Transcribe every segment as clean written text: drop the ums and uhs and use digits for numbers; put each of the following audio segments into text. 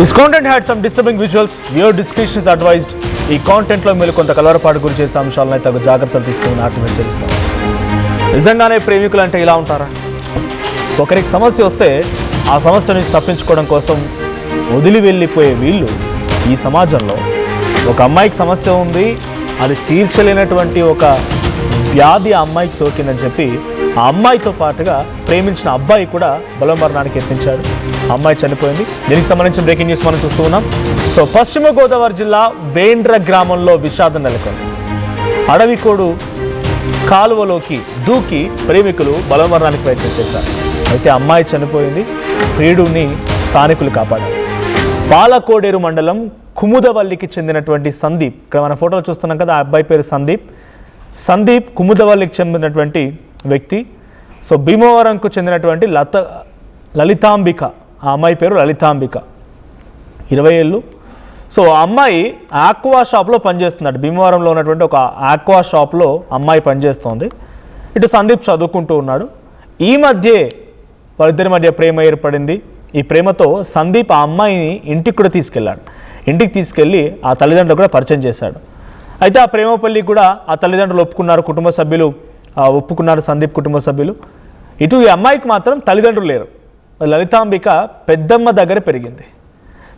This content had some disturbing visuals. Viewer discretion is advised. ఈ కాంటెంట్లో మీరు కొంత కలవరపాటు గురి చేసే అంశాలను తగు జాగ్రత్తలు తీసుకుని నాటి హెచ్చరిస్తాం. నిజంగానే ప్రేమికులు అంటే ఇలా ఉంటారా? ఒకరికి సమస్య వస్తే ఆ సమస్య నుంచి తప్పించుకోవడం కోసం వదిలి వెళ్ళిపోయే వీళ్ళు ఈ సమాజంలో ఒక అమ్మాయికి సమస్య ఉంది, అది తీర్చలేనటువంటి ఒక వ్యాధి ఆ అమ్మాయికి సోకిందని చెప్పి ఆ అమ్మాయితో పాటుగా ప్రేమించిన అబ్బాయి కూడా బలమరణానికి యత్నించాడు. ఆ అమ్మాయి చనిపోయింది. దీనికి సంబంధించిన బ్రేకింగ్ న్యూస్ మనం చూస్తూ ఉన్నాం. సో పశ్చిమ గోదావరి జిల్లా వేండ్ర గ్రామంలో విషాదం నెలకొంది. అడవికోడు కాలువలోకి దూకి ప్రేమికులు బలమరణానికి ప్రయత్నం చేశారు. అయితే అమ్మాయి చనిపోయింది. ప్రియుడిని స్థానికులు కాపాడారు. పాలకోడేరు మండలం కుముదవల్లికి చెందినటువంటి సందీప్, ఇక్కడ మన ఫోటోలు చూస్తున్నాం కదా, ఆ అబ్బాయి పేరు సందీప్ కుముదవల్లికి చెందినటువంటి వ్యక్తి. సో భీమవరంకు చెందినటువంటి లలితాంబిక, ఆ అమ్మాయి పేరు లలితాంబిక, 20 ఏళ్ళు. సో ఆ అమ్మాయి ఆక్వా షాప్లో పనిచేస్తున్నాడు. భీమవరంలో ఉన్నటువంటి ఒక ఆక్వా షాప్లో అమ్మాయి పనిచేస్తోంది. ఇటు సందీప్ చదువుకుంటూ ఉన్నాడు. ఈ మధ్యే వాళ్ళిద్దరి మధ్య ప్రేమ ఏర్పడింది. ఈ ప్రేమతో సందీప్ ఆ అమ్మాయిని ఇంటికి కూడా తీసుకెళ్ళాడు. ఇంటికి తీసుకెళ్ళి ఆ తల్లిదండ్రులు కూడా పరిచయం చేశాడు. అయితే ఆ ప్రేమ పెళ్ళికి కూడా ఆ తల్లిదండ్రులు ఒప్పుకున్నారు, కుటుంబ సభ్యులు ఒప్పుకున్నారు, సందీప్ కుటుంబ సభ్యులు. ఇటు ఈ అమ్మాయికి మాత్రం తల్లిదండ్రులు లేరు. లలితాంబిక పెద్దమ్మ దగ్గర పెరిగింది.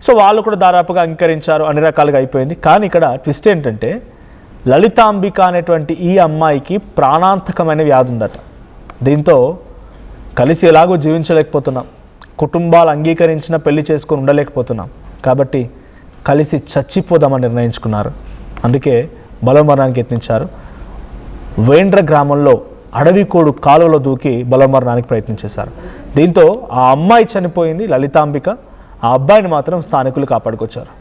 సో వాళ్ళు కూడా దాదాపుగా అంగీకరించారు, అన్ని రకాలుగా అయిపోయింది. కానీ ఇక్కడ ట్విస్ట్ ఏంటంటే లలితాంబిక అనేటువంటి ఈ అమ్మాయికి ప్రాణాంతకమైన వ్యాధి ఉందట. దీంతో కలిసి ఎలాగో జీవించలేకపోతున్నాం, కుటుంబాలు అంగీకరించిన పెళ్లి చేసుకొని ఉండలేకపోతున్నాం, కాబట్టి కలిసి చచ్చిపోదామని నిర్ణయించుకున్నారు. అందుకే బలమరణానికి యత్నించారు. వేండ్ర గ్రామంలో అడవికోడు కాలువలో దూకి బలమరణానికి ప్రయత్నం చేశారు. దీంతో ఆ అమ్మాయి చనిపోయింది లలితాంబిక, ఆ అబ్బాయిని మాత్రం స్థానికులు కాపాడుకొచ్చారు.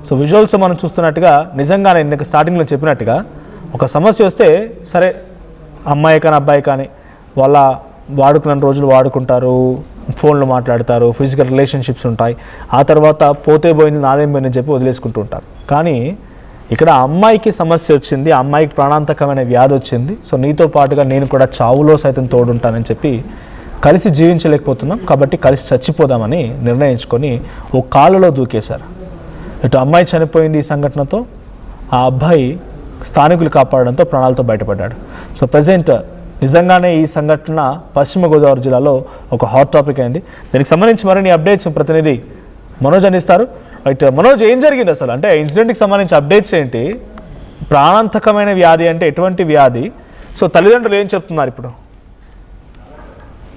సో విజువల్స్ మనం చూస్తున్నట్టుగా నిజంగానే ఇందాక స్టార్టింగ్లో చెప్పినట్టుగా ఒక సమస్య వస్తే సరే అమ్మాయి కానీ అబ్బాయి కానీ వాళ్ళ వాడుకున్న రోజులు వాడుకుంటారు, ఫోన్లో మాట్లాడతారు, ఫిజికల్ రిలేషన్షిప్స్ ఉంటాయి. ఆ తర్వాత పోతే పోయింది నాదేం పోయిందని చెప్పి వదిలేసుకుంటూ ఉంటారు. కానీ ఇక్కడ అమ్మాయికి సమస్య వచ్చింది, ఆ అమ్మాయికి ప్రాణాంతకమైన వ్యాధి వచ్చింది. సో నీతో పాటుగా నేను కూడా చావులో సైతం తోడుంటానని చెప్పి కలిసి జీవించలేకపోతున్నాం, కాబట్టి కలిసి చచ్చిపోదామని నిర్ణయించుకొని ఓ కాలులో దూకేశారు. ఇటు అమ్మాయి చనిపోయింది ఈ సంఘటనతో, ఆ అబ్బాయి స్థానికులు కాపాడడంతో ప్రాణాలతో బయటపడ్డాడు. సో ప్రజెంట్ నిజంగానే ఈ సంఘటన పశ్చిమ గోదావరి జిల్లాలో ఒక హాట్ టాపిక్ అయింది. దీనికి సంబంధించి మరిన్ని అప్డేట్స్ ప్రతినిధి మనోజ్ అందిస్తారు. రైట్ మనోజ్, ఏం జరిగింది అసలు? అంటే ఇన్సిడెంట్కి సంబంధించి అప్డేట్స్ ఏంటి? ప్రాణాంతకమైన వ్యాధి అంటే ఎటువంటి వ్యాధి? సో తల్లిదండ్రులు ఏం చెప్తున్నారు ఇప్పుడు?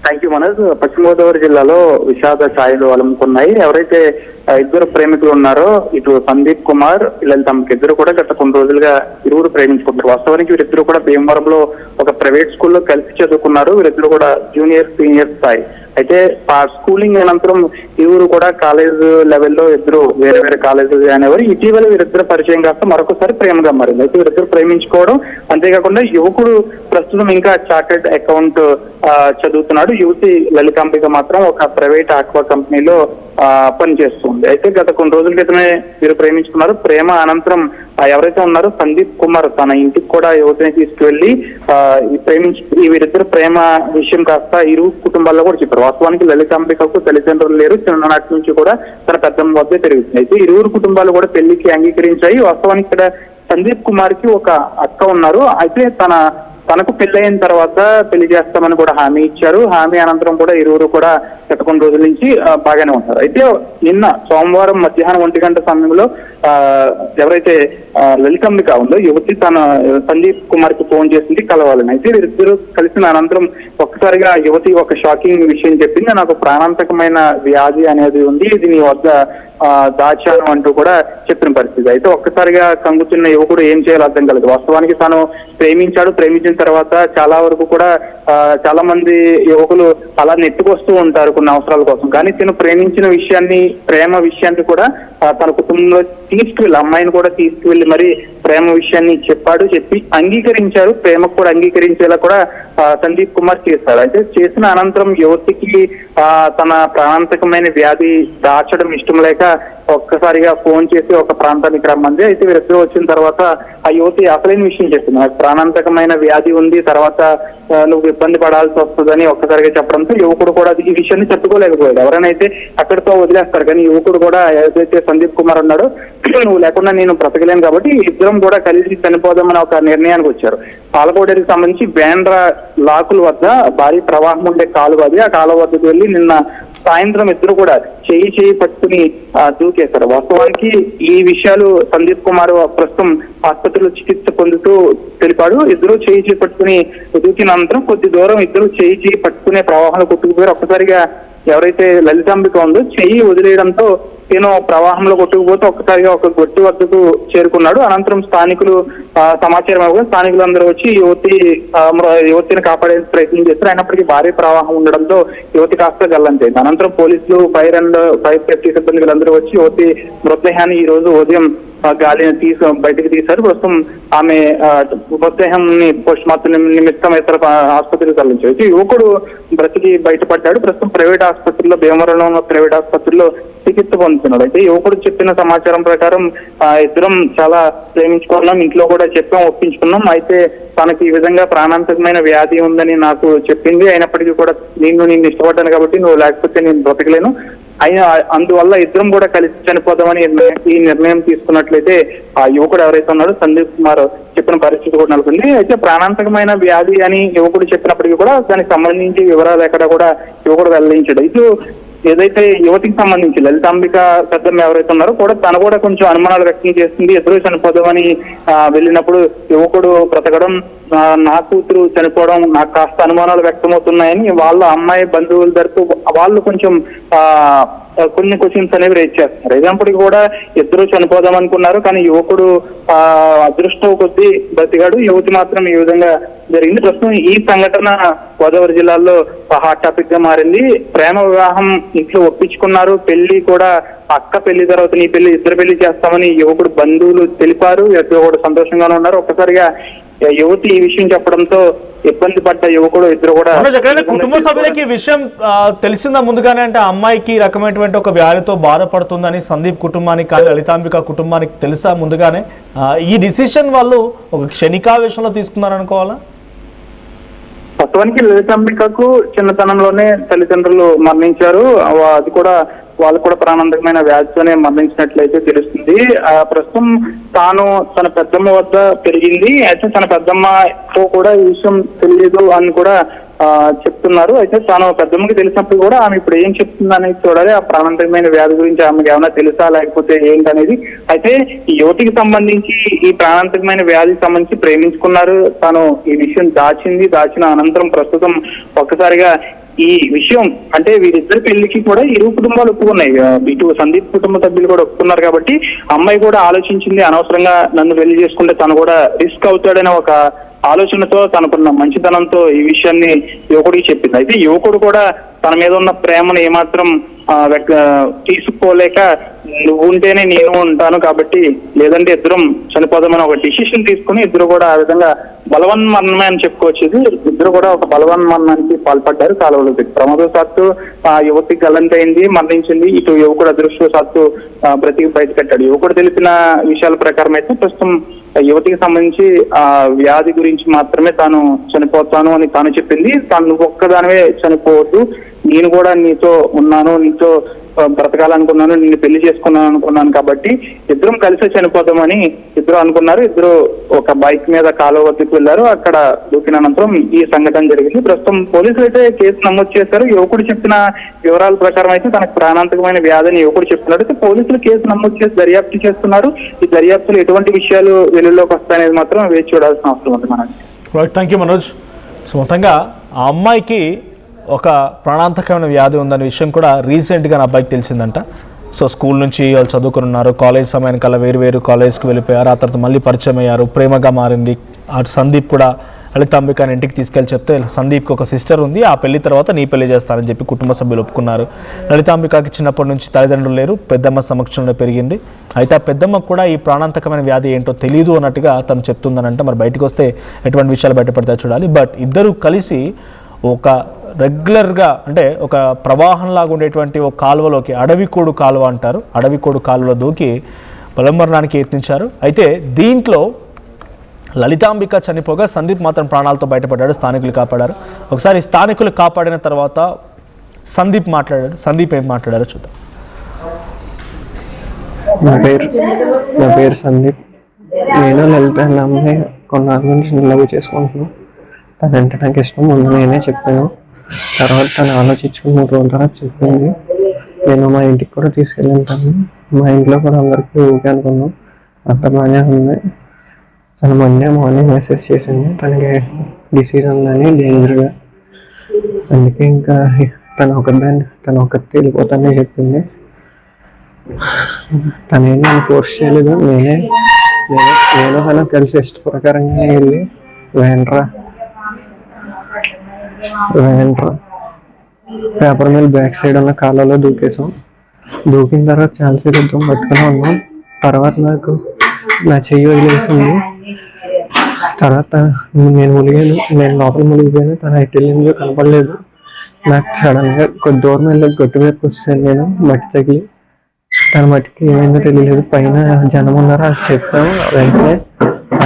Thank you Manoj. పశ్చిమ గోదావరి జిల్లాలో విషాద ఛాయలు అలుముకున్నాయి. ఎవరైతే ఇద్దరు ప్రేమికులు ఉన్నారో, ఇటు సందీప్ కుమార్ లలితాంబిక ఇద్దరు కూడా గత కొన్ని రోజులుగా ఇరువురు ప్రేమించుకుంటారు. వాస్తవానికి వీరిద్దరు కూడా భీమవరంలో ఒక ప్రైవేట్ స్కూల్లో కలిసి చదువుకున్నారు. వీరిద్దరు కూడా జూనియర్ సీనియర్ స్థాయి. అయితే స్కూలింగ్ అనంతరం ఇరువురు కూడా కాలేజ్ లెవెల్లో ఇద్దరు వేరే వేరే కాలేజీలు జాయిన్ అయ్యారు. ఇటీవల వీరిద్దరు పరిచయం కాస్త మరొకసారి ప్రేమగా మారింది. అయితే వీరిద్దరు ప్రేమించుకోవడం, అంతేకాకుండా యువకుడు ప్రస్తుతం ఇంకా చార్టెడ్ అకౌంట్ చదువుతున్నాడు. యువతి లలితాంబిక మాత్రం ఒక ప్రైవేట్ ఆక్వా కంపెనీలో పనిచేస్తుంది. అయితే గత కొన్ని రోజుల క్రితమే వీరు ప్రేమించుకున్నారు. ప్రేమ అనంతరం ఎవరైతే ఉన్నారో సందీప్ కుమార్ తన ఇంటికి కూడా యువతిని తీసుకువెళ్లి వీరిద్దరు ప్రేమ విషయం కాస్త ఇరు కుటుంబాల్లో కూడా చెప్పారు. వాస్తవానికి లలితాంబికకు తల్లిదండ్రులు లేరు, చిన్ననాటి నుంచి కూడా తన పెద్దమ్మ వద్దే పెరుగుతుంది. అయితే ఇరువురు కుటుంబాలు కూడా పెళ్లికి అంగీకరించాయి. వాస్తవానికి ఇక్కడ సందీప్ కుమార్ కి ఒక అక్క ఉన్నారు. అయితే తనకు పెళ్లి అయిన తర్వాత పెళ్లి చేస్తామని కూడా హామీ ఇచ్చారు. హామీ అనంతరం కూడా ఇరువురు కూడా గత కొన్ని రోజుల నుంచి బాగానే ఉంటారు. అయితే నిన్న సోమవారం మధ్యాహ్నం 1 గంట సమయంలో ఎవరైతే లలితాంబిక ఉందో యువతి తన సందీప్ కుమార్ కి ఫోన్ చేసింది కలవాలని. అయితే వీరిద్దరు కలిసిన అనంతరం ఒక్కసారిగా యువతి ఒక షాకింగ్ విషయం చెప్పింది. నాకు ప్రాణాంతకమైన వ్యాధి అనేది ఉంది, ఇది నీ వద్ద దాచాను అంటూ కూడా చెప్పిన పరిస్థితి. అయితే ఒక్కసారిగా కంగుతున్న యువకుడు ఏం చేయాలో అర్థం కలదు. వాస్తవానికి తాను ప్రేమించిన తర్వాత చాలా వరకు కూడా చాలా మంది యువకులు అలా నెట్టుకొస్తూ ఉంటారు కొన్ని అవసరాల కోసం. కానీ తను ప్రేమించిన ప్రేమ విషయాన్ని కూడా తన కుటుంబంలో తీసుకువెళ్ళి అమ్మాయిని కూడా తీసుకువెళ్ళి మరి ప్రేమ విషయాన్ని చెప్పి అంగీకరించారు. ప్రేమకు కూడా అంగీకరించేలా కూడా సందీప్ కుమార్ చేశారు. అయితే చేసిన అనంతరం యువతికి తన ప్రాణాంతకమైన వ్యాధి దాచడం ఇష్టం లేక ఒక్కసారిగా ఫోన్ చేసి ఒక ప్రాంతానికి రమ్మంది. అయితే వీరిద్దరూ వచ్చిన తర్వాత ఆ యువతి అసలైన విషయం చెప్తుంది. నాకు ప్రాణాంతకమైన వ్యాధి ఉంది, తర్వాత నువ్వు ఇబ్బంది పడాల్సి వస్తుందని ఒక్కసారిగా చెప్పడంతో యువకుడు కూడా ఈ విషయాన్ని చెప్పుకోలేకపోయాడు. ఎవరైనా అయితే అక్కడితో వదిలేస్తారు, కానీ యువకుడు కూడా ఏదైతే సందీప్ కుమార్ ఉన్నాడో నువ్వు లేకుండా నేను బ్రతకలేను కాబట్టి ఇద్దరం కూడా కలిసి చనిపోదామని ఒక నిర్ణయానికి వచ్చారు. పాలకోడేరికి సంబంధించి బేండ్రా లాకుల వద్ద భారీ ప్రవాహం ఉండే కాలువ అది. ఆ కాలువ వద్దకు వెళ్ళి నిన్న సాయంత్రం ఇద్దరు కూడా చేయి పట్టుకుని దూకేశారు. వాస్తవానికి ఈ విషయాలు సందీప్ కుమార్ ప్రస్తుతం ఆసుపత్రిలో చికిత్స పొందుతూ తెలిపాడు. ఇద్దరు చేయి పట్టుకుని దూకిన అనంతరం కొద్ది దూరం ఇద్దరు చేయి పట్టుకునే ప్రవాహంలో కొట్టుకుపోయారు. ఒక్కసారిగా ఎవరైతే లలితాంబిక ఉందో చెయ్యి వదిలేయడంతో నేను ప్రవాహంలో కొట్టుకుపోతే ఒక్కసారిగా ఒక గొట్టు వద్దకు చేరుకున్నాడు. అనంతరం స్థానికులు సమాచారం ఇవ్వగా స్థానికులందరూ వచ్చి యువతిని కాపాడే ప్రయత్నం చేస్తారు. అయినప్పటికీ భారీ ప్రవాహం ఉండడంతో యువతి కాస్త గల్లంతైంది. అనంతరం పోలీసులు ఫైర్ సేఫ్టీ సిబ్బందిలందరూ వచ్చి యువతి మృతదేహాన్ని ఈ రోజు ఉదయం గాలిని బయటకు తీశారు. ప్రస్తుతం ఆమె మృతదేహాన్ని పోస్ట్ మార్టం నిమిత్తం ఇతర ఆసుపత్రికి తరలించారు. యువకుడు బ్రతికి బయటపడ్డాడు. ప్రస్తుతం ప్రైవేట్ ఆసుపత్రిలో, భీమవరంలో ఉన్న ప్రైవేట్ ఆసుపత్రిలో చికిత్స పొందుతున్నాడు. అయితే యువకుడు చెప్పిన సమాచారం ప్రకారం ఇద్దరం చాలా ప్రేమించుకున్నాం, ఇంట్లో కూడా చెప్పాం, ఒప్పించుకున్నాం. అయితే తనకి ఈ విధంగా ప్రాణాంతకమైన వ్యాధి ఉందని నాకు చెప్పింది. అయినప్పటికీ కూడా నిన్ను ఇష్టపడ్డాను కాబట్టి నువ్వు లేకపోతే నేను బ్రతకలేను, అయినా అందువల్ల ఇద్దరం కూడా కలిసి చనిపోదామని ఈ నిర్ణయం తీసుకున్నట్లయితే ఆ యువకుడు ఎవరైతే ఉన్నాడో సందీప్ కుమార్ చెప్పిన పరిస్థితి కూడా నెలకొంది. అయితే ప్రాణాంతకమైన వ్యాధి అని యువకుడు చెప్పినప్పటికీ కూడా దానికి సంబంధించి వివరాలు ఎక్కడ కూడా యువకుడు వెల్లడించాడు. ఇది ఏదైతే యువతికి సంబంధించి లలితాంబిక పెద్దమ్మ ఎవరైతే ఉన్నారో కూడా తను కూడా కొంచెం అనుమానాలు వ్యక్తం చేస్తుంది. ఎదురు చనిపోదామని వెళ్ళినప్పుడు యువకుడు బ్రతకడం, నా కూతురు చనిపోవడం నాకు కాస్త అనుమానాలు వ్యక్తమవుతున్నాయని వాళ్ళ అమ్మాయి బంధువుల తరపు వాళ్ళు కొంచెం కొన్ని క్వశ్చన్స్ అనేవి రేజ్ చేస్తున్నారు. ఎగ్జాంపుల్కి కూడా ఇద్దరు చనిపోదాం అనుకున్నారు, కానీ యువకుడు అదృష్టం కొద్దీ బ్రతికాడు, యువతి మాత్రం ఈ విధంగా జరిగింది. ప్రస్తుతం ఈ సంఘటన గోదావరి జిల్లాలో హాట్ టాపిక్ గా మారింది. ప్రేమ వివాహం ఇంట్లో ఒప్పించుకున్నారు, పెళ్లి కూడా అక్క పెళ్లి తర్వాత నీ పెళ్లి ఇద్దరు పెళ్లి చేస్తామని యువకుడు బంధువులు తెలిపారు. యువకుడు సంతోషంగానే ఉన్నారు. ఒక్కసారిగా యువతి ఈ విషయం చెప్పడంతో ఇబ్బంది పడ్డ యువకుడు ఇద్దరు కూడా కుటుంబ సభ్యులకి విషయం తెలిసిందా ముందుగానే? అంటే అమ్మాయికి రకమైనటువంటి ఒక వ్యాధితో బాధపడుతుందని సందీప్ కుటుంబానికి కానీ లలితాంబిక కుటుంబానికి తెలుసా ముందుగానే? ఈ డిసిషన్ వాళ్ళు ఒక క్షణికావేశంలో తీసుకున్నారనుకోవాలా? వాస్తవానికి లలితాంబికకు చిన్నతనంలోనే తల్లిదండ్రులు మరణించారు. అది కూడా వాళ్ళు కూడా ప్రాణాంతకమైన వ్యాధితోనే మరణించినట్లయితే తెలుస్తుంది. ప్రస్తుతం తాను తన పెద్దమ్మ వద్ద పెరిగింది. అయితే తన పెద్దమ్మతో కూడా ఈ విషయం తెలియదు అని కూడా చెప్తున్నారు. అయితే తాను పెద్దమ్మకి తెలిసినప్పుడు కూడా ఆమె ఇప్పుడు ఏం చెప్తుందనేది చూడాలి. ఆ ప్రాణాంతకమైన వ్యాధి గురించి ఆమెకి ఏమైనా తెలుసా లేకపోతే ఏంటనేది. అయితే ఈ యువతికి సంబంధించి ఈ ప్రాణాంతకమైన వ్యాధికి సంబంధించి ప్రేమించుకున్నారు. తాను ఈ విషయం దాచిన అనంతరం ప్రస్తుతం ఒక్కసారిగా ఈ విషయం అంటే వీరిద్దరి పెళ్లికి కూడా ఇరు కుటుంబాలు ఒప్పుకున్నాయి. ఇటు సందీప్ కుటుంబ సభ్యులు కూడా ఒప్పుకున్నారు కాబట్టి అమ్మాయి కూడా ఆలోచించింది, అనవసరంగా నన్ను పెళ్లి చేసుకుంటే తను కూడా రిస్క్ అవుతాడనే ఒక ఆలోచనతో తనకున్న మంచితనంతో ఈ విషయాన్ని యువకుడికి చెప్పింది. అయితే యువకుడు కూడా తన మీద ఉన్న ప్రేమను ఏమాత్రం తీసుకోలేక నువ్వు ఉంటేనే నేను ఉంటాను కాబట్టి లేదంటే ఇద్దరం చనిపోదామని ఒక డిసిషన్ తీసుకుని ఇద్దరు కూడా ఆ విధంగా బలవన్మరణమే అని చెప్పుకోవచ్చు. ఇద్దరు కూడా ఒక బలవన్మరణానికి పాల్పడ్డారు. కాలువలో ప్రమాదవశాత్తు యువతి గల్లంతైంది, మరణించింది. ఇటు యువకుడు అదృష్టవశాత్తు బ్రతికి బయటపెట్టాడు. యువకుడు తెలిపిన విషయాల ప్రకారం అయితే ప్రస్తుతం యువతికి సంబంధించి వ్యాధి గురించి మాత్రమే తాను చనిపోతాను అని తాను చెప్పింది. తాను నువ్వు ఒక్కదానివే చనిపోవద్దు, నేను కూడా నీతో ఉన్నాను, నీతో బ్రతకాలనుకున్నాను, నిన్ను పెళ్లి చేసుకున్నాను కాబట్టి ఇద్దరం కలిసే చనిపోతామని ఇద్దరు అనుకున్నారు. ఇద్దరు ఒక బైక్ మీద కాలువ వద్దకు వెళ్లారు. అక్కడ దూకిన అనంతరం ఈ సంఘటన జరిగింది. ప్రస్తుతం పోలీసులు అయితే కేసు నమోదు చేశారు. యువకుడు చెప్పిన వివరాల ప్రకారం అయితే తనకు ప్రాణాంతకమైన వ్యాధిని యువకుడు చెప్తున్నాడు. అయితే పోలీసులు కేసు నమోదు చేసి దర్యాప్తు చేస్తున్నారు. ఈ దర్యాప్తులో ఎటువంటి విషయాలు వెలుగులోకి వస్తాయనేది మాత్రం వేచి చూడాల్సిన అవసరం ఉంది మనకి. Thank you Manoj. సో మొత్తంగా ఆ అమ్మాయికి ఒక ప్రాణాంతకమైన వ్యాధి ఉందనే విషయం కూడా రీసెంట్గా నా అబ్బాయికి తెలిసిందంట. సో స్కూల్ నుంచి వాళ్ళు చదువుకున్నారు, కాలేజ్ సమయానికల్లా వేరు కాలేజ్కి వెళ్ళిపోయారు. ఆ తర్వాత మళ్ళీ పరిచయం అయ్యారు, ప్రేమగా మారింది. అటు సందీప్ కూడా లలితాంబికని ఇంటికి తీసుకెళ్ళి చెప్తే సందీప్కి ఒక సిస్టర్ ఉంది, ఆ పెళ్లి తర్వాత నీ పెళ్లి చేస్తానని చెప్పి కుటుంబ సభ్యులు ఒప్పుకున్నారు. లలితాంబికకి చిన్నప్పటి నుంచి తల్లిదండ్రులు లేరు, పెద్దమ్మ సమక్షంలో పెరిగింది. అయితే ఆ పెద్దమ్మకు కూడా ఈ ప్రాణాంతకమైన వ్యాధి ఏంటో తెలియదు అన్నట్టుగా తను చెప్తుందనంటే మరి బయటకు వస్తే ఎటువంటి విషయాలు బయటపడతాయో చూడాలి. బట్ ఇద్దరు కలిసి ఒక రెగ్యులర్గా అంటే ఒక ప్రవాహంలాగా ఉండేటువంటి ఒక కాలువలోకి, అడవికోడు కాలువ అంటారు, అడవికోడు కాలువలో దూకి బలమరణానికి యత్నించారు. అయితే దీంట్లో లలితాంబిక చనిపోగా సందీప్ మాత్రం ప్రాణాలతో బయటపడ్డాడు. స్థానికులు కాపాడారు. ఒకసారి స్థానికులు కాపాడిన తర్వాత సందీప్ ఏం మాట్లాడారో చూద్దాం. నా పేరు సందీప్. నేను లలిత అన్న అమ్మాయి కొన్నాళ్ళ నుంచి లవ్ చేసుకుంటున్నాను. తనంటే నాకు ఇష్టం ముందు నేనే చెప్పాను. తర్వాత తను ఆలోచించుకుని 3 రోజుల తర్వాత చెప్పింది. నేను మా ఇంటికి కూడా తీసుకెళ్ళాను. మా ఇంట్లో కూడా అందరికీ ఓకే అనుకున్నాం. అంత బాగానే ఉంది. తను మండే మార్నింగ్ మెసేజ్ చేసింది తనకి డిసీజ్ ఉందని డేంజర్గా. అందుకే ఇంకా తను ఒకటి వెళ్ళిపోతానని చెప్పింది. తనేం నన్ను ఫోర్స్ చేయలేదు. నేను తను కలిసి ఇష్ట ప్రకారంగా వెళ్ళి వేండ్రా పేపర్ మిల్ బ్యాక్ సైడ్ ఉన్న కాలంలో దూకేసాం. దూకిన తర్వాత చాలాసేపు యుద్ధం పట్టుకుని ఉన్నాం. తర్వాత నాకు నా చెయ్యి వదిలేసింది. తర్వాత నేను లోపల మునిగిపోయాను. తను ఎటు వెళ్ళిందో కనపడలేదు. నాకు సడన్గా కొద్ది దూరం వెళ్ళి గట్టు వైపు వచ్చాను. నేను మట్టి తగిలి తన మట్టికి ఏమైందో తెలియలేదు. పైన జనం ఉన్నారు అది చెప్పాము. వెంటనే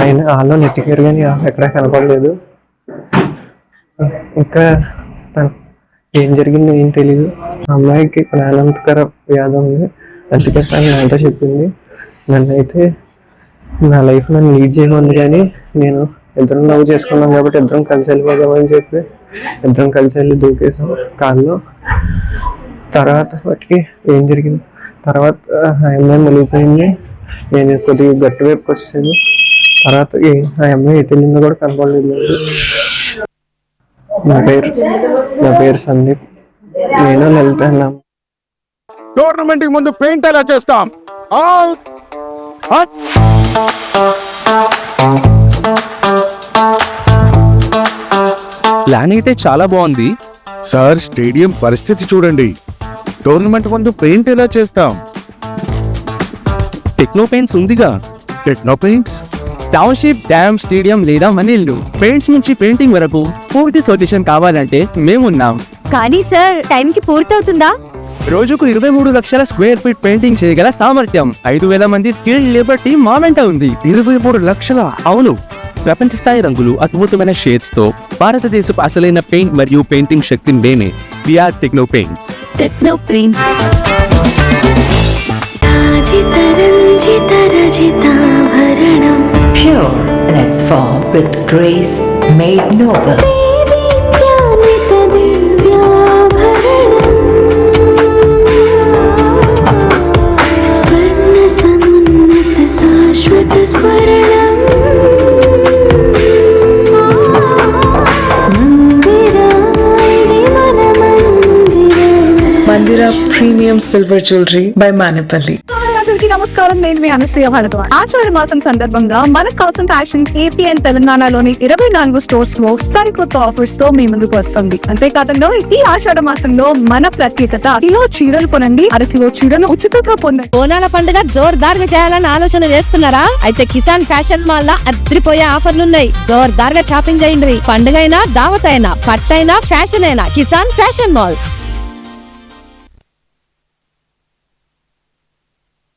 ఆయన వాళ్ళు నెట్టికారు కానీ ఎక్కడా కనపడలేదు. ఇంకా ఏం జరిగిందో ఏం తెలియదు. అమ్మాయికి ప్రాణాంతకర వ్యాధి ఉంది. అందుకే తను నాతో చెప్పింది. నన్నైతే నా లైఫ్ నన్ను లీడ్ చేయమంది. కానీ నేను ఇద్దరం లవ్ చేసుకున్నాం కాబట్టి ఇద్దరం కలిసి వెళ్ళిపోదామని చెప్పి ఇద్దరం కలిసి వెళ్ళి దూకేసాం కాల్లో. తర్వాత వాటికి ఏం జరిగింది తర్వాత ఆ అమ్మాయి మునిగిపోయింది. నేను కొద్దిగా గట్టు వైపుకి వచ్చాను. తర్వాత ఆ అమ్మాయి ఎటు వెళ్ళిందో కూడా కనపడలేదు. నా పేరు సందీప్. నేను లలిత అన్న. టోర్నమెంట్ ముందు పెయింట్ ఎలా చేస్తాం? ప్లాన్ అయితే చాలా బాగుంది సార్. స్టేడియం పరిస్థితి చూడండి. టోర్నమెంట్ ముందు పెయింట్ ఎలా చేస్తాం? టెక్నో పెయింట్స్ ఉందిగా. Techno paints, township, dam, stadium లేదా మనీళ్ళు పెయింట్స్ నుంచి పెయింటింగ్ వరకు పూర్తి సొల్యూషన్ కావాలంటే మేమున్నాం. కానీ సార్ టైంకి పూర్తవుతుందా? రోజుకు 23 లక్షల స్క్వేర్ ఫీట్ పెయింటింగ్ చేయగల సామర్థ్యం 5,000 మంది స్కిల్డ్ లేబర్ టీం మా వెంట ఉంది. 23 లక్షల? అవును. ప్రపంచ స్థాయి రంగులు, అద్భుతమైన షేడ్స్ తో భారతదేశపు అసలైన పెయింట్ మరియు పెయింటింగ్ శక్తిని నేనే. VR techno paints. Techno paints. Pure in its form with grace made noble. Mandira Premium Silver Jewelry by Manipali. నమస్కారం, నేను మీ అనసూయ భారద్వాజ్. ఆషాఢ మాసం సందర్భంగా మన కాసం ఫ్యాషన్స్ ఏపీ అండ్ తెలంగాణలోని 24 స్టోర్స్ లో సరికొత్త ఆఫర్స్ తో మీ ముందుకు వస్తుంది. అంతేకాకుండా ఈ ఆషాఢ మాసంలో మన ప్రత్యేకత కిలో చీరలు కొనండి, 1/2 కిలో చీరలు ఉచితంగా పొందండి. బోనాల పండుగ జోర్దార్గా చేయాలని ఆలోచన చేస్తున్నారా? అయితే కిసాన్ ఫ్యాషన్ మాల్ లా అద్రిపోయే ఆఫర్లున్నాయి. జోర్దార్గా షాపింగ్ చేయండి. పండుగ అయినా, దావత్ అయినా, పట్టు అయినా, ఫ్యాషన్ అయినా కిసాన్ ఫ్యాషన్ మాల్.